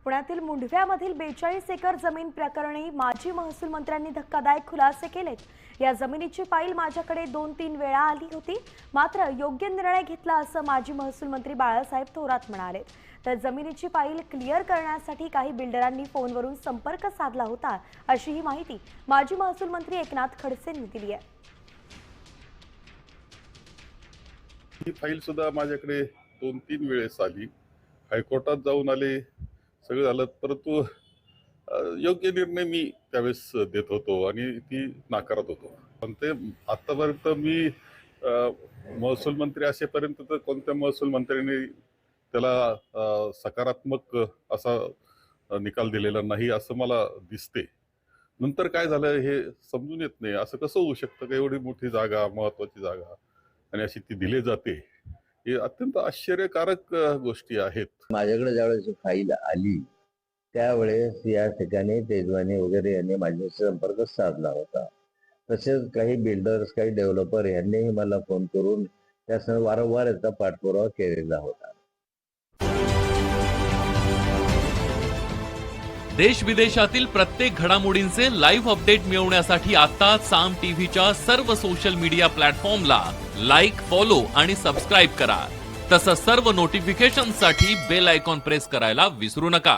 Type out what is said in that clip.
पुण्यातील मुंढव्यामधील 42 एकर जमीन प्रकरणी माजी महसूल मंत्र्यांनी धक्कादायक खुलासे केलेत। या जमिनीची फाईल माझ्याकडे 2-3 वेळा आली होती, मात्र योग्य निर्णय घेतला असं माजी महसूल मंत्री बाळासाहेब थोरात म्हणाले। तर जमिनीची फाईल क्लिअर करण्यासाठी काही बिल्डरांनी फोनवरून संपर्क साधला होता, अशी ही माहिती माजी महसूल मंत्री एकनाथ खडसे यांनी दिली आहे। ही फाईल सुद्धा माझ्याकडे 2-3 वेळेस आली, हायकोर्टात जाऊन आले, सगळं झालं, परंतु योग्य निर्णय मी त्यावेळेस देत होतो आणि ती नाकारत होतो। पण ते आतापर्यंत मी महसूल मंत्री असेपर्यंत तर कोणत्या महसूल मंत्र्यांनी त्याला सकारात्मक असा निकाल दिलेला नाही असं मला दिसते। नंतर काय झालं हे समजून येत नाही। असं कसं होऊ शकतं की एवढी मोठी जागा, महत्वाची जागा आणि अशी ती दिली जाते, हे अत्यंत आश्चर्यकारक गोष्टी आहेत। माझ्याकडे ज्यावेळेस फाईल आली त्यावेळेस या ठिकाणी तेजवानी वगैरे यांनी माझ्याशी संपर्क साधला होता। तसेच काही बिल्डर्स, काही डेव्हलपर यांनीही मला फोन करून त्यासह वारंवार याचा पाठपुरावा केलेला होता। देश विदेशातील प्रत्येक घडामोडींचे लाईव्ह अपडेट मिळवण्यासाठी आता साम टीव्हीच्या सर्व सोशल मीडिया प्लॅटफॉर्मला लाईक, फॉलो आणि सबस्क्राईब करा। तसंच सर्व नोटिफिकेशनसाठी बेल आयकॉन प्रेस करायला विसरू नका।